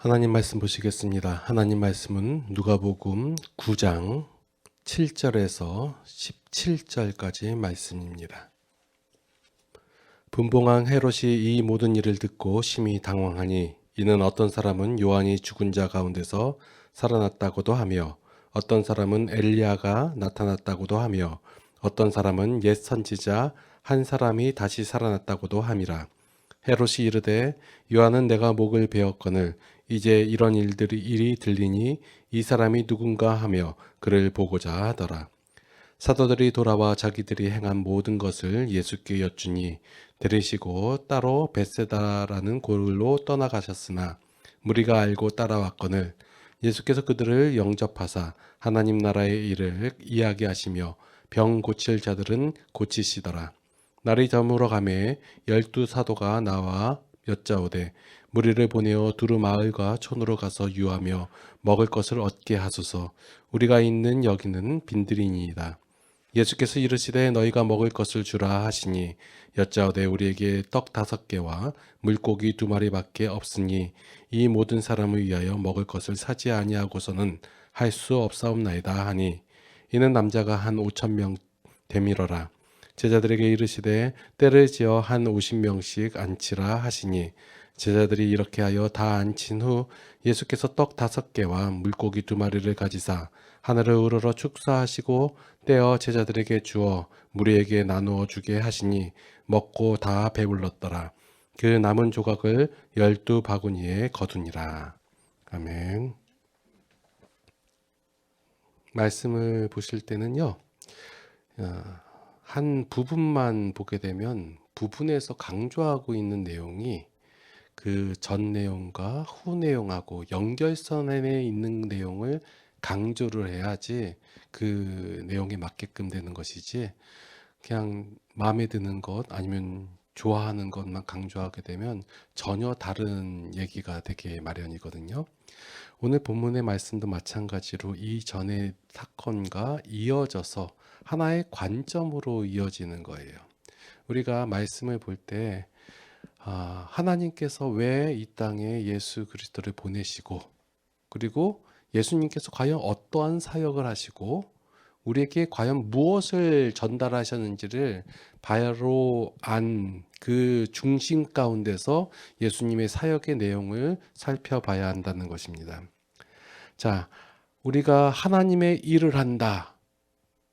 하나님 말씀 보시겠습니다. 하나님 말씀은 누가복음 9장 7절에서 17절까지 말씀입니다. 분봉왕 헤롯이 이 모든 일을 듣고 심히 당황하니 이는 어떤 사람은 요한이 죽은 자 가운데서 살아났다고도 하며 어떤 사람은 엘리야가 나타났다고도 하며 어떤 사람은 옛 선지자 한 사람이 다시 살아났다고도 함이라. 헤롯이 이르되 요한은 내가 목을 베었거늘 이제 이런 일이 들리니 이 사람이 누군가 하며 그를 보고자 하더라. 사도들이 돌아와 자기들이 행한 모든 것을 예수께 여쭈니 들으시고 따로 벳세다라는 곳으로 떠나가셨으나 무리가 알고 따라왔거늘 예수께서 그들을 영접하사 하나님 나라의 일을 이야기하시며 병 고칠 자들은 고치시더라. 날이 저물어 가매 12 사도가 나와 여짜오되 무리를 보내어 두루 마을과 촌으로 가서 유하며 먹을 것을 얻게 하소서. 우리가 있는 여기는 빈들이니이다. 예수께서 이르시되 너희가 먹을 것을 주라 하시니 여짜오되 우리에게 떡 5개와 물고기 2마리밖에 없으니 이 모든 사람을 위하여 먹을 것을 사지 아니하고서는 할 수 없사옵나이다 하니 이는 남자가 한 5,000명 되밀어라. 제자들에게 이르시되 때를 지어 한 50명씩 앉히라 하시니 제자들이 이렇게 하여 다 앉힌 후 예수께서 떡 5개와 물고기 2마리를 가지사 하늘을 우러러 축사하시고 떼어 제자들에게 주어 무리에게 나누어 주게 하시니 먹고 다 배불렀더라. 그 남은 조각을 12바구니에 거두니라. 아멘. 말씀을 보실 때는요, 한 부분만 보게 되면 부분에서 강조하고 있는 내용이 그 전 내용과 후 내용하고 연결선에 있는 내용을 강조를 해야지 그 내용에 맞게끔 되는 것이지, 그냥 마음에 드는 것 아니면 좋아하는 것만 강조하게 되면 전혀 다른 얘기가 되게 마련이거든요. 오늘 본문의 말씀도 마찬가지로 이 전의 사건과 이어져서 하나의 관점으로 이어지는 거예요. 우리가 말씀을 볼 때 하나님께서 왜 이 땅에 예수 그리스도를 보내시고, 그리고 예수님께서 과연 어떠한 사역을 하시고 우리에게 과연 무엇을 전달하셨는지를 바로 안 그 중심 가운데서 예수님의 사역의 내용을 살펴봐야 한다는 것입니다. 자, 우리가 하나님의 일을 한다,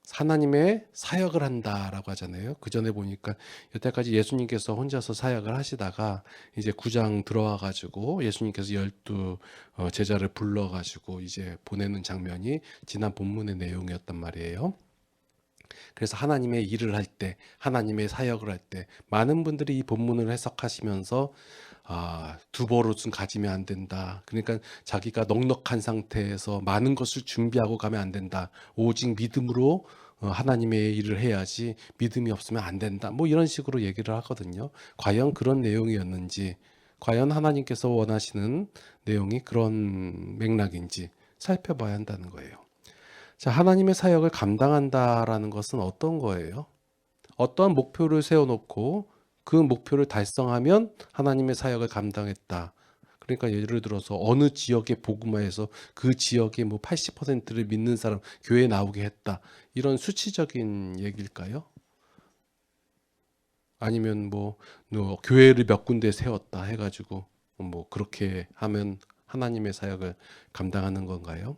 하나님의 사역을 한다라고 하잖아요. 그 전에 보니까 여태까지 예수님께서 혼자서 사역을 하시다가 이제 9장 들어와 가지고 예수님께서 12 제자를 불러 가지고 이제 보내는 장면이 지난 본문의 내용이었단 말이에요. 그래서 하나님의 일을 할 때, 하나님의 사역을 할 때 많은 분들이 이 본문을 해석하시면서 두 버릇은 가지면 안 된다. 그러니까 자기가 넉넉한 상태에서 많은 것을 준비하고 가면 안 된다. 오직 믿음으로 하나님의 일을 해야지 믿음이 없으면 안 된다. 뭐 이런 식으로 얘기를 하거든요. 과연 그런 내용이었는지, 과연 하나님께서 원하시는 내용이 그런 맥락인지 살펴봐야 한다는 거예요. 자, 하나님의 사역을 감당한다라는 것은 어떤 거예요? 어떠한 목표를 세워놓고 그 목표를 달성하면 하나님의 사역을 감당했다. 그러니까 예를 들어서 어느 지역의 복음화에서 그 지역의 뭐 80%를 믿는 사람 교회에 나오게 했다. 이런 수치적인 얘기일까요? 아니면 뭐 교회를 몇 군데 세웠다 해가지고 뭐 그렇게 하면 하나님의 사역을 감당하는 건가요?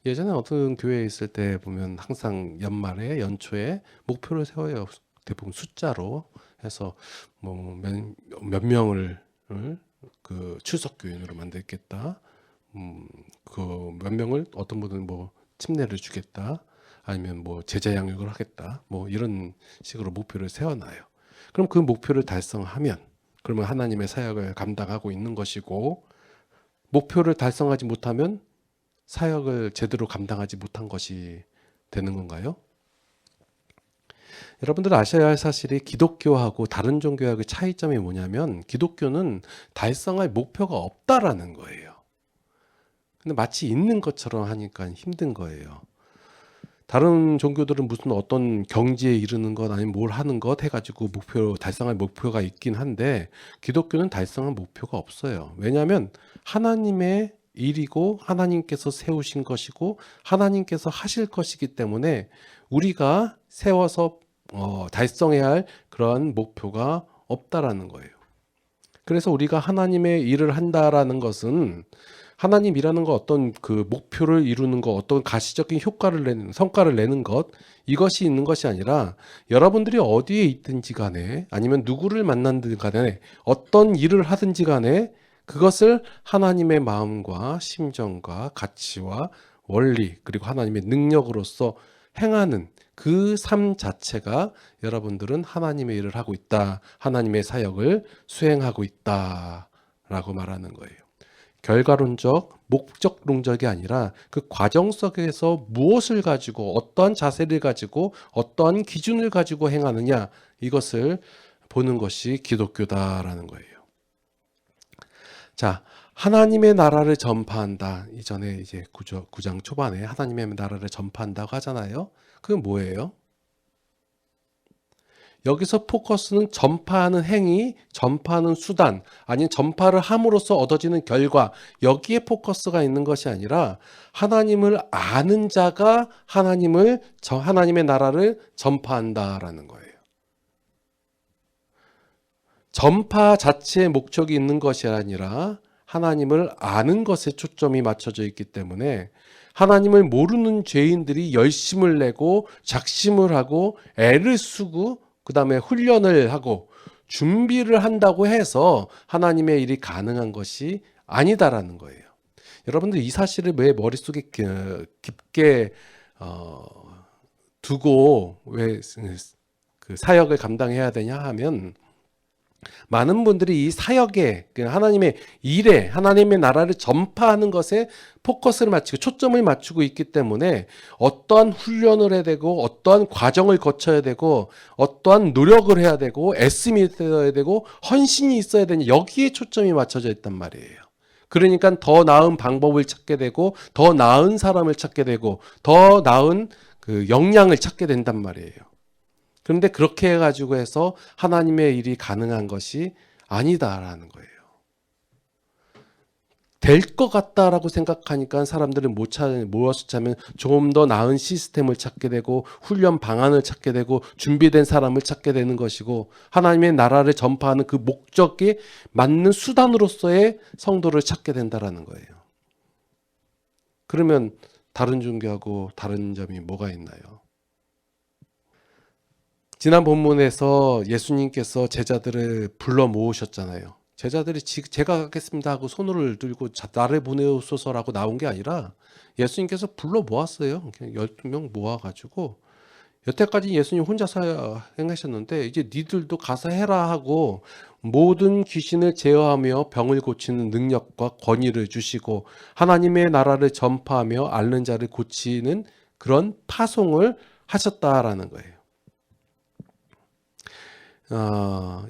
예전에 어떤 교회에 있을 때 보면 항상 연말에 연초에 목표를 세워요. 대부분 숫자로 해서 뭐 몇 명을 그 출석 교인으로 만들겠다. 그 몇 명을 어떤 분은 뭐 침례를 주겠다. 아니면 뭐 제자 양육을 하겠다. 뭐 이런 식으로 목표를 세워놔요. 그럼 그 목표를 달성하면 그러면 하나님의 사역을 감당하고 있는 것이고, 목표를 달성하지 못하면 사역을 제대로 감당하지 못한 것이 되는 건가요? 여러분들 아셔야 할 사실이 기독교하고 다른 종교하고의 차이점이 뭐냐면 기독교는 달성할 목표가 없다라는 거예요. 근데 마치 있는 것처럼 하니까 힘든 거예요. 다른 종교들은 무슨 어떤 경지에 이르는 것 아니면 뭘 하는 것 해가지고 달성할 목표가 있긴 한데 기독교는 달성할 목표가 없어요. 왜냐하면 하나님의 일이고 하나님께서 세우신 것이고 하나님께서 하실 것이기 때문에 우리가 세워서 달성해야 할 그런 목표가 없다라는 거예요. 그래서 우리가 하나님의 일을 한다라는 것은 하나님 일하는 거 어떤 그 목표를 이루는 거 어떤 가시적인 효과를 내는 성과를 내는 것 이것이 있는 것이 아니라 여러분들이 어디에 있든지 간에 아니면 누구를 만난든 간에 어떤 일을 하든지 간에 그것을 하나님의 마음과 심정과 가치와 원리 그리고 하나님의 능력으로서 행하는 그 삶 자체가 여러분들은 하나님의 일을 하고 있다. 하나님의 사역을 수행하고 있다라고 말하는 거예요. 결과론적, 목적론적이 아니라 그 과정 속에서 무엇을 가지고 어떠한 자세를 가지고 어떠한 기준을 가지고 행하느냐 이것을 보는 것이 기독교다라는 거예요. 자, 하나님의 나라를 전파한다. 이전에 이제 9장 초반에 하나님의 나라를 전파한다고 하잖아요. 그건 뭐예요? 여기서 포커스는 전파하는 행위, 전파하는 수단, 아니면 전파를 함으로써 얻어지는 결과, 여기에 포커스가 있는 것이 아니라 하나님을 아는 자가 하나님의 나라를 전파한다라는 거예요. 전파 자체의 목적이 있는 것이 아니라 하나님을 아는 것에 초점이 맞춰져 있기 때문에 하나님을 모르는 죄인들이 열심을 내고 작심을 하고 애를 쓰고 그 다음에 훈련을 하고 준비를 한다고 해서 하나님의 일이 가능한 것이 아니다라는 거예요. 여러분들 이 사실을 왜 머릿속에 깊게 두고 왜 그 사역을 감당해야 되냐 하면 많은 분들이 이 사역에 하나님의 일에 하나님의 나라를 전파하는 것에 포커스를 맞추고 초점을 맞추고 있기 때문에 어떠한 훈련을 해야 되고 어떠한 과정을 거쳐야 되고 어떠한 노력을 해야 되고 애씀이 있어야 되고 헌신이 있어야 되냐 여기에 초점이 맞춰져 있단 말이에요. 그러니까 더 나은 방법을 찾게 되고 더 나은 사람을 찾게 되고 더 나은 그 역량을 찾게 된단 말이에요. 그런데 그렇게 해가지고 해서 하나님의 일이 가능한 것이 아니다라는 거예요. 될 것 같다라고 생각하니까 사람들은 무엇을 찾으면 조금 더 나은 시스템을 찾게 되고 훈련 방안을 찾게 되고 준비된 사람을 찾게 되는 것이고 하나님의 나라를 전파하는 그 목적에 맞는 수단으로서의 성도를 찾게 된다라는 거예요. 그러면 다른 종교하고 다른 점이 뭐가 있나요? 지난 본문에서 예수님께서 제자들을 불러 모으셨잖아요. 제자들이 제가 가겠습니다 하고 손을 들고 나를 보내소서라고 나온 게 아니라 예수님께서 불러 모았어요. 그냥 12명 모아가지고 여태까지 예수님 혼자서 행하셨는데 이제 니들도 가서 해라 하고 모든 귀신을 제어하며 병을 고치는 능력과 권위를 주시고 하나님의 나라를 전파하며 앓는 자를 고치는 그런 파송을 하셨다라는 거예요.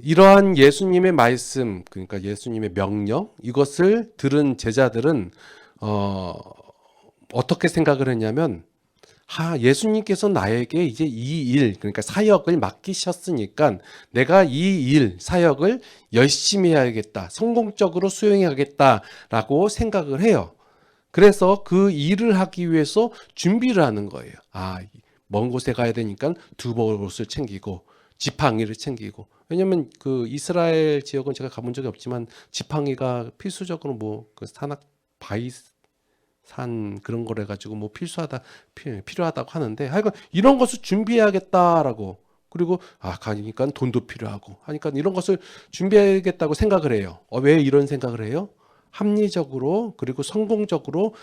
이러한 예수님의 말씀, 그러니까 예수님의 명령, 이것을 들은 제자들은 어떻게 생각을 했냐면, 예수님께서 나에게 이제 이 일, 그러니까 사역을 맡기셨으니까 내가 이 일, 사역을 열심히 해야겠다, 성공적으로 수행해야겠다라고 생각을 해요. 그래서 그 일을 하기 위해서 준비를 하는 거예요. 먼 곳에 가야 되니까 두벌 옷을 챙기고 지팡이를 챙기고 왜냐면 그 이스라엘 지역은 제가 가본 적이 없지만 지팡이가 필수적으로 뭐 그 산악 바위산 그런 거래 가지고 뭐 필요하다고 하는데 하여간 이런 것을 준비해야겠다라고 그리고 가니까 돈도 필요하고 하니까 이런 것을 준비해야겠다고 생각을 해요. 왜 이런 생각을 해요? 합리적으로 그리고 성공적으로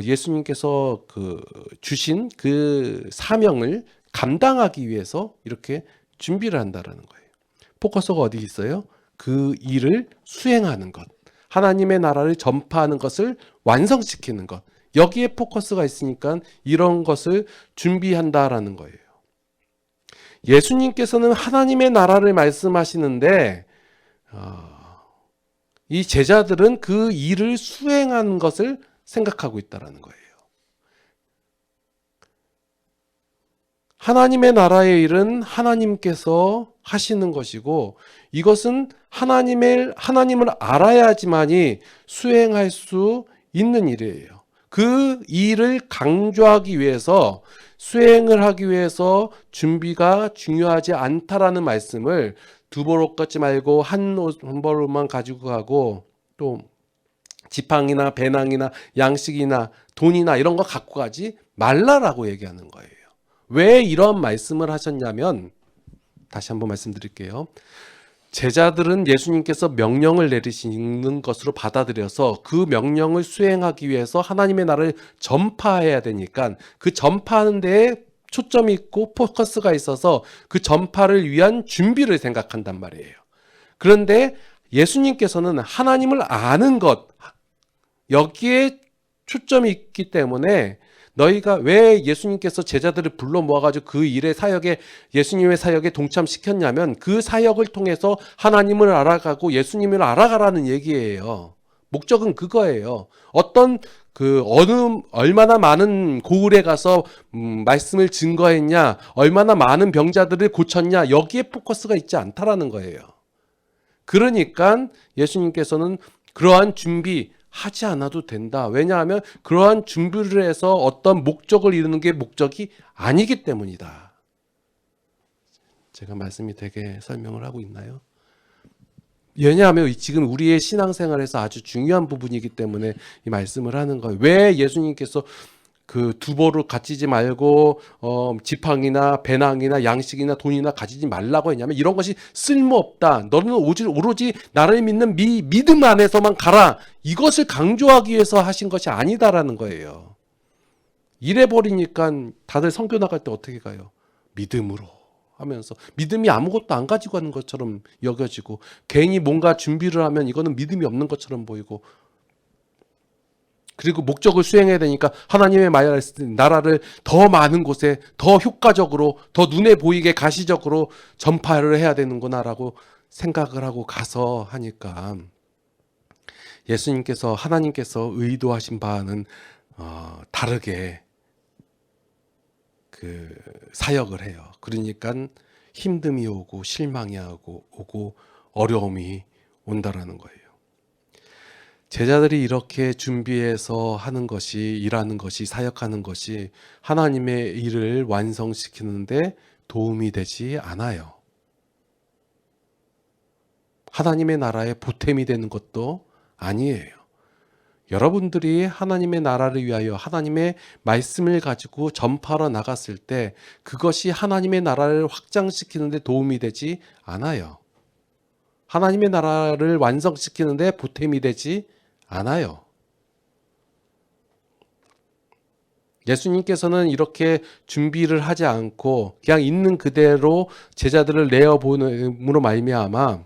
예수님께서 주신 그 사명을 감당하기 위해서 이렇게 준비를 한다라는 거예요. 포커스가 어디 있어요? 그 일을 수행하는 것, 하나님의 나라를 전파하는 것을 완성시키는 것. 여기에 포커스가 있으니까 이런 것을 준비한다라는 거예요. 예수님께서는 하나님의 나라를 말씀하시는데 이 제자들은 그 일을 수행하는 것을 생각하고 있다라는 거예요. 하나님의 나라의 일은 하나님께서 하시는 것이고, 이것은 하나님을 알아야지만이 수행할 수 있는 일이에요. 그 일을 강조하기 위해서, 수행을 하기 위해서 준비가 중요하지 않다라는 말씀을 두 벌옷 갖지 말고 한 벌만 가지고 가고, 또 지팡이나 배낭이나 양식이나 돈이나 이런 거 갖고 가지 말라라고 얘기하는 거예요. 왜 이런 말씀을 하셨냐면, 다시 한번 말씀드릴게요. 제자들은 예수님께서 명령을 내리시는 것으로 받아들여서 그 명령을 수행하기 위해서 하나님의 나라를 전파해야 되니까 그 전파하는 데에 초점이 있고 포커스가 있어서 그 전파를 위한 준비를 생각한단 말이에요. 그런데 예수님께서는 하나님을 아는 것, 여기에 초점이 있기 때문에 너희가 왜 예수님께서 제자들을 불러 모아가지고 그 일의 사역에, 예수님의 사역에 동참시켰냐면 그 사역을 통해서 하나님을 알아가고 예수님을 알아가라는 얘기예요. 목적은 그거예요. 얼마나 많은 고을에 가서 말씀을 증거했냐, 얼마나 많은 병자들을 고쳤냐, 여기에 포커스가 있지 않다라는 거예요. 그러니까 예수님께서는 그러한 준비하지 않아도 된다. 왜냐하면 그러한 준비를 해서 어떤 목적을 이루는 게 목적이 아니기 때문이다. 제가 말씀이 되게 설명을 하고 있나요? 왜냐하면 지금 우리의 신앙생활에서 아주 중요한 부분이기 때문에 이 말씀을 하는 거예요. 왜 예수님께서 그 두보를 가지지 말고 지팡이나 배낭이나 양식이나 돈이나 가지지 말라고 했냐면, 이런 것이 쓸모없다. 너는 오로지 나를 믿는 믿음 안에서만 가라. 이것을 강조하기 위해서 하신 것이 아니다라는 거예요. 이래 버리니까 다들 선교 나갈 때 어떻게 가요? 믿음으로 하면서 믿음이 아무것도 안 가지고 가는 것처럼 여겨지고, 괜히 뭔가 준비를 하면 이거는 믿음이 없는 것처럼 보이고, 그리고 목적을 수행해야 되니까 하나님의 나라를 더 많은 곳에 더 효과적으로, 더 눈에 보이게 가시적으로 전파를 해야 되는구나라고 생각을 하고 가서 하니까, 예수님께서, 하나님께서 의도하신 바는 다르게 그 사역을 해요. 그러니까 힘듦이 오고 실망이 오고 어려움이 온다라는 거예요. 제자들이 이렇게 준비해서 하는 것이, 일하는 것이, 사역하는 것이 하나님의 일을 완성시키는데 도움이 되지 않아요. 하나님의 나라에 보탬이 되는 것도 아니에요. 여러분들이 하나님의 나라를 위하여 하나님의 말씀을 가지고 전파하러 나갔을 때 그것이 하나님의 나라를 확장시키는데 도움이 되지 않아요. 하나님의 나라를 완성시키는데 보탬이 되지 않아요. 예수님께서는 이렇게 준비를 하지 않고 그냥 있는 그대로 제자들을 내어보냄으로 말미암아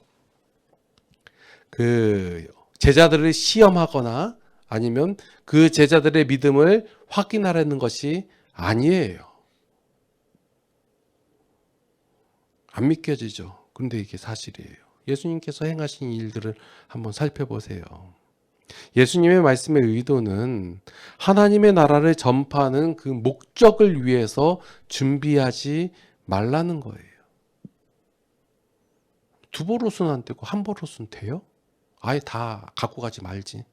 그 제자들을 시험하거나 아니면 그 제자들의 믿음을 확인하려는 것이 아니에요. 안 믿겨지죠. 근데 이게 사실이에요. 예수님께서 행하신 일들을 한번 살펴보세요. 예수님의 말씀의 의도는 하나님의 나라를 전파하는 그 목적을 위해서 준비하지 말라는 거예요. 두 버릇은 안 되고 한 버릇은 돼요? 아예 다 갖고 가지 말지.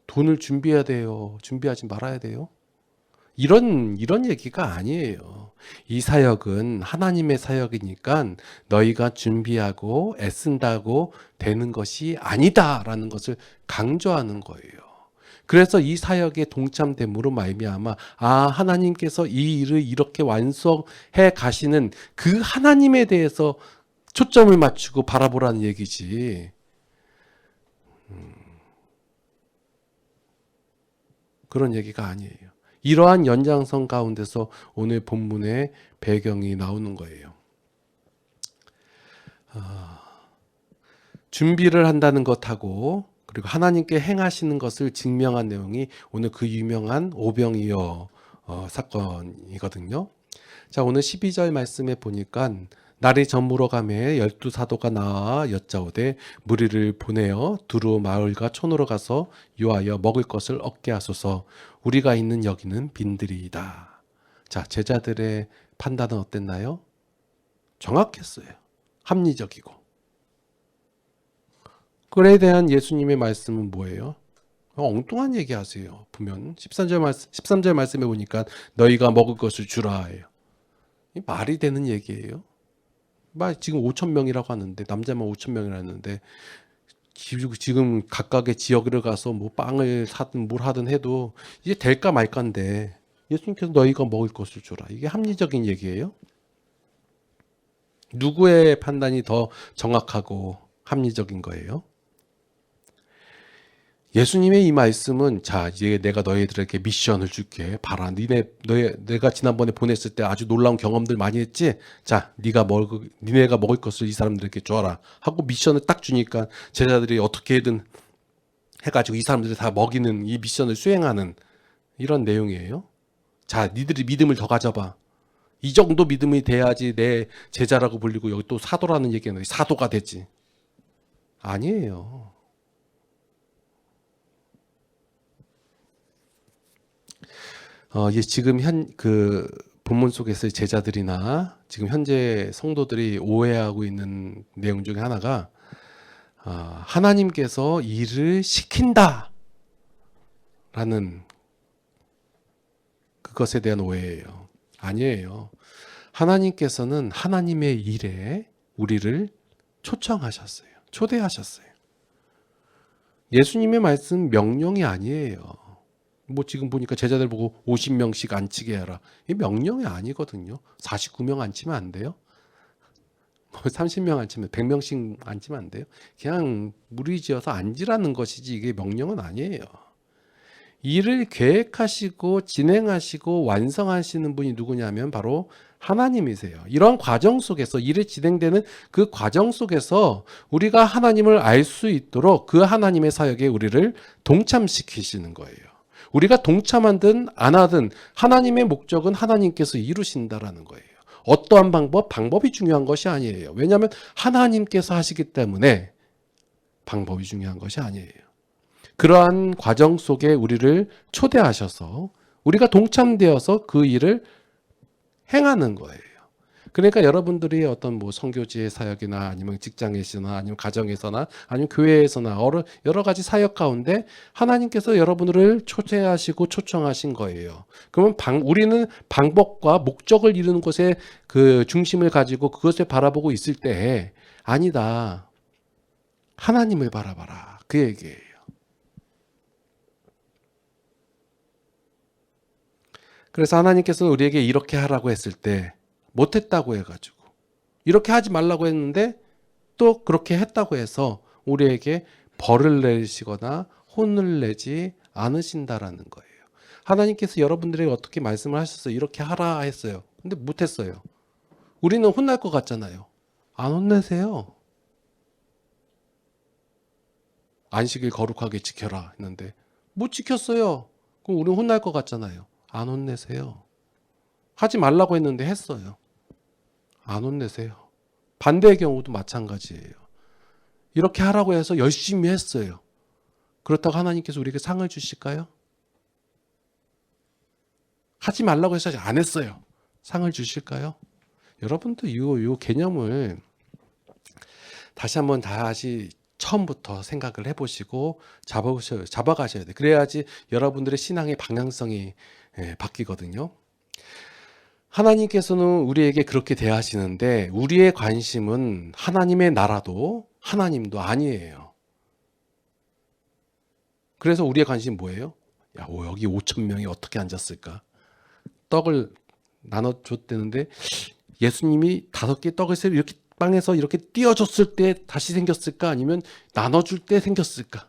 돈을 준비해야 돼요? 준비하지 말아야 돼요? 이런 얘기가 아니에요. 이 사역은 하나님의 사역이니까 너희가 준비하고 애쓴다고 되는 것이 아니다라는 것을 강조하는 거예요. 그래서 이 사역에 동참됨으로 말미암아 하나님께서 이 일을 이렇게 완성해 가시는 그 하나님에 대해서 초점을 맞추고 바라보라는 얘기지. 그런 얘기가 아니에요. 이러한 연장선 가운데서 오늘 본문의 배경이 나오는 거예요. 준비를 한다는 것하고 그리고 하나님께 행하시는 것을 증명한 내용이 오늘 그 유명한 오병이어 사건이거든요. 자, 오늘 12절 말씀에 보니까 날이 저물어 가매 12사도가 나와 여짜오되 무리를 보내어 두루 마을과 촌으로 가서 요하여 먹을 것을 얻게 하소서. 우리가 있는 여기는 빈들이이다. 자, 제자들의 판단은 어땠나요? 정확했어요. 합리적이고. 그에 대한 예수님의 말씀은 뭐예요? 엉뚱한 얘기 하세요. 보면 13절 말씀에 보니까 너희가 먹을 것을 주라 해요. 이 말이 되는 얘기예요. 지금 5천 명이라고 하는데, 남자만 5천 명이라고 하는데, 지금 각각의 지역을 가서 뭐 빵을 사든 뭘 하든 해도 이제 될까 말까인데, 예수님께서 너희가 먹을 것을 주라. 이게 합리적인 얘기예요? 누구의 판단이 더 정확하고 합리적인 거예요? 예수님의 이 말씀은, 자, 이제 내가 너희들에게 미션을 줄게. 봐라. 내가 지난번에 보냈을 때 아주 놀라운 경험들 많이 했지? 자, 니네가 먹을 것을 이 사람들에게 줘라. 하고 미션을 딱 주니까 제자들이 어떻게든 해가지고 이 사람들을 다 먹이는 이 미션을 수행하는 이런 내용이에요. 자, 니들이 믿음을 더 가져봐. 이 정도 믿음이 돼야지 내 제자라고 불리고, 여기 또 사도라는 얘기는 사도가 되지. 아니에요. 지금 본문 속에서 제자들이나 지금 현재 성도들이 오해하고 있는 내용 중에 하나가, 하나님께서 일을 시킨다 라는 그것에 대한 오해예요. 아니에요. 하나님께서는 하나님의 일에 우리를 초청하셨어요. 초대하셨어요. 예수님의 말씀 명령이 아니에요. 뭐 지금 보니까 제자들 보고 50명씩 앉히게 하라. 이 명령이 아니거든요. 49명 앉히면 안 돼요? 30명 앉히면 100명씩 앉히면 안 돼요? 그냥 무리지어서 앉으라는 것이지 이게 명령은 아니에요. 일을 계획하시고 진행하시고 완성하시는 분이 누구냐면 바로 하나님이세요. 이런 과정 속에서, 일이 진행되는 그 과정 속에서 우리가 하나님을 알 수 있도록 그 하나님의 사역에 우리를 동참시키시는 거예요. 우리가 동참하든 안 하든 하나님의 목적은 하나님께서 이루신다라는 거예요. 어떠한 방법이 중요한 것이 아니에요. 왜냐하면 하나님께서 하시기 때문에 방법이 중요한 것이 아니에요. 그러한 과정 속에 우리를 초대하셔서 우리가 동참되어서 그 일을 행하는 거예요. 그러니까 여러분들이 어떤 뭐 선교지의 사역이나 아니면 직장에서나 아니면 가정에서나 아니면 교회에서나 여러 가지 사역 가운데 하나님께서 여러분들을 초대하시고 초청하신 거예요. 그러면 우리는 방법과 목적을 이루는 것에 그 중심을 가지고 그것을 바라보고 있을 때, 아니다, 하나님을 바라봐라, 그 얘기예요. 그래서 하나님께서는 우리에게 이렇게 하라고 했을 때 못했다고 해가지고, 이렇게 하지 말라고 했는데 또 그렇게 했다고 해서 우리에게 벌을 내리시거나 혼을 내지 않으신다라는 거예요. 하나님께서 여러분들에게 어떻게 말씀을 하셨어요? 이렇게 하라 했어요. 근데 못했어요. 우리는 혼날 것 같잖아요. 안 혼내세요. 안식일 거룩하게 지켜라 했는데 못 지켰어요. 그럼 우리는 혼날 것 같잖아요. 안 혼내세요. 하지 말라고 했는데 했어요. 안 혼내세요. 반대의 경우도 마찬가지예요. 이렇게 하라고 해서 열심히 했어요. 그렇다고 하나님께서 우리에게 상을 주실까요? 하지 말라고 해서 안 했어요. 상을 주실까요? 여러분도 이 개념을 다시 처음부터 생각을 해보시고 잡아가셔야 돼요. 그래야지 여러분들의 신앙의 방향성이 바뀌거든요. 하나님께서는 우리에게 그렇게 대하시는데 우리의 관심은 하나님의 나라도 하나님도 아니에요. 그래서 우리의 관심은 뭐예요? 여기 5천 명이 어떻게 앉았을까? 떡을 나눠줬대는데 예수님이 5개 떡을 이렇게 빵에서 이렇게 띄워줬을 때 다시 생겼을까? 아니면 나눠줄 때 생겼을까?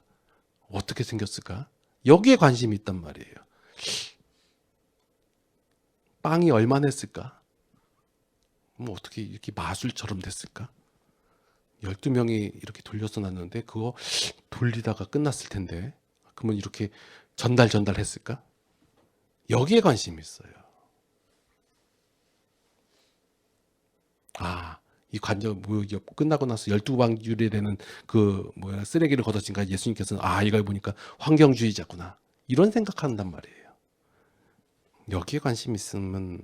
어떻게 생겼을까? 여기에 관심이 있단 말이에요. 빵이 얼마나 했을까? 뭐 어떻게 이렇게 마술처럼 됐을까? 12명이 이렇게 돌려서 놨는데 그거 돌리다가 끝났을 텐데 그러면 이렇게 전달했을까? 여기에 관심이 있어요. 이 관절 끝나고 나서 12방울이 되는 쓰레기를 걷어진가 예수님께서는 이걸 보니까 환경주의자구나 이런 생각한단 말이에요. 여기에 관심 있으면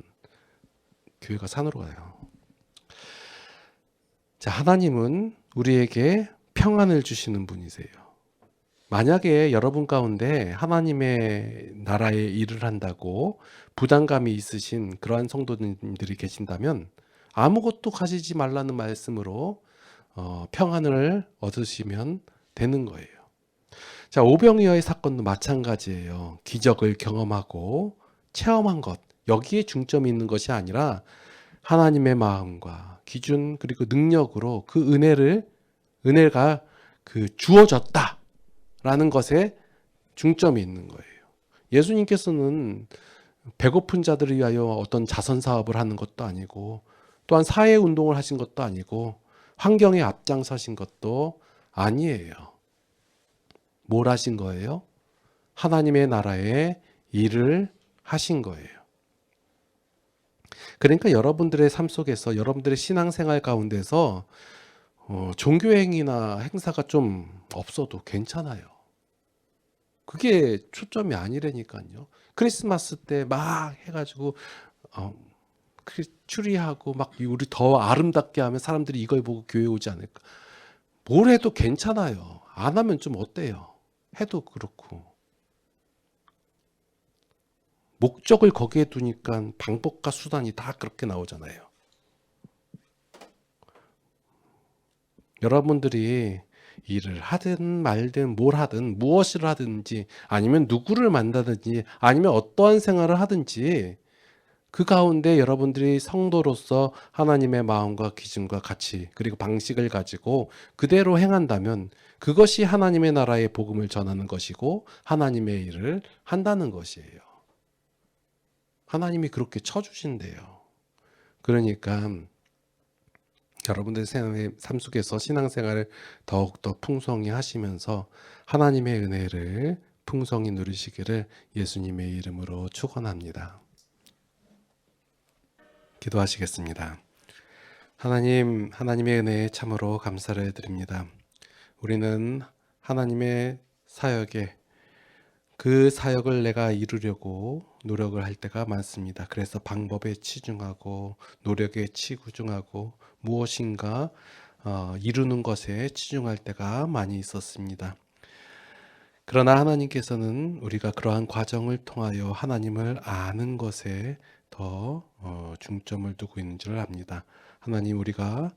교회가 산으로 가요. 자, 하나님은 우리에게 평안을 주시는 분이세요. 만약에 여러분 가운데 하나님의 나라의 일을 한다고 부담감이 있으신 그러한 성도님들이 계신다면 아무것도 가지지 말라는 말씀으로 평안을 얻으시면 되는 거예요. 자, 오병이어의 사건도 마찬가지예요. 기적을 경험하고 체험한 것, 여기에 중점이 있는 것이 아니라 하나님의 마음과 기준 그리고 능력으로 그 은혜가 주어졌다라는 것에 중점이 있는 거예요. 예수님께서는 배고픈 자들을 위하여 어떤 자선 사업을 하는 것도 아니고 또한 사회 운동을 하신 것도 아니고 환경에 앞장서신 것도 아니에요. 뭘 하신 거예요? 하나님의 나라의 일을 하신 거예요. 그러니까 여러분들의 삶 속에서 여러분들의 신앙생활 가운데서 종교행위나 행사가 좀 없어도 괜찮아요. 그게 초점이 아니라니까요. 크리스마스 때 막 해가지고 추리하고 막 우리 더 아름답게 하면 사람들이 이걸 보고 교회 오지 않을까. 뭘 해도 괜찮아요. 안 하면 좀 어때요? 해도 그렇고. 목적을 거기에 두니까 방법과 수단이 다 그렇게 나오잖아요. 여러분들이 일을 하든 말든 뭘 하든 무엇을 하든지 아니면 누구를 만나든지 아니면 어떠한 생활을 하든지 그 가운데 여러분들이 성도로서 하나님의 마음과 기준과 가치 그리고 방식을 가지고 그대로 행한다면 그것이 하나님의 나라의 복음을 전하는 것이고 하나님의 일을 한다는 것이에요. 하나님이 그렇게 쳐주신대요. 그러니까 여러분들 삶 속에서 신앙생활을 더욱더 풍성히 하시면서 하나님의 은혜를 풍성히 누리시기를 예수님의 이름으로 축원합니다. 기도하시겠습니다. 하나님, 하나님의 은혜에 참으로 감사를 드립니다. 우리는 하나님의 사역에 그 사역을 내가 이루려고 노력을 할 때가 많습니다. 그래서 방법에 치중하고 노력에 치중하고 무엇인가 이루는 것에 치중할 때가 많이 있었습니다. 그러나 하나님께서는 우리가 그러한 과정을 통하여 하나님을 아는 것에 더 중점을 두고 있는 줄 압니다. 하나님, 우리가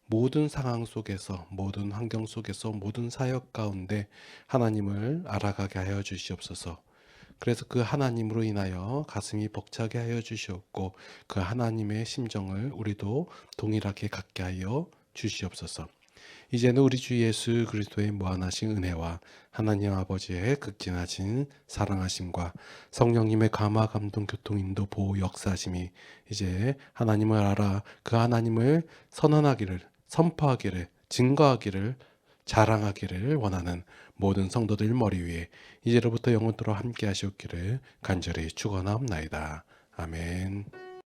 모든 상황 속에서 모든 환경 속에서 모든 사역 가운데 하나님을 알아가게 하여 주시옵소서. 그래서 그 하나님으로 인하여 가슴이 벅차게 하여 주시옵고 그 하나님의 심정을 우리도 동일하게 갖게 하여 주시옵소서. 이제는 우리 주 예수 그리스도의 무한하신 은혜와 하나님 아버지의 극진하신 사랑하심과 성령님의 감화 감동 교통 인도 보호 역사심이 이제 하나님을 알아 그 하나님을 선언하기를 선포하기를 증거하기를 자랑하기를 원하는 모든 성도들 머리 위에 이제로부터 영원토록 함께 하시옵기를 간절히 축원하옵나이다. 아멘.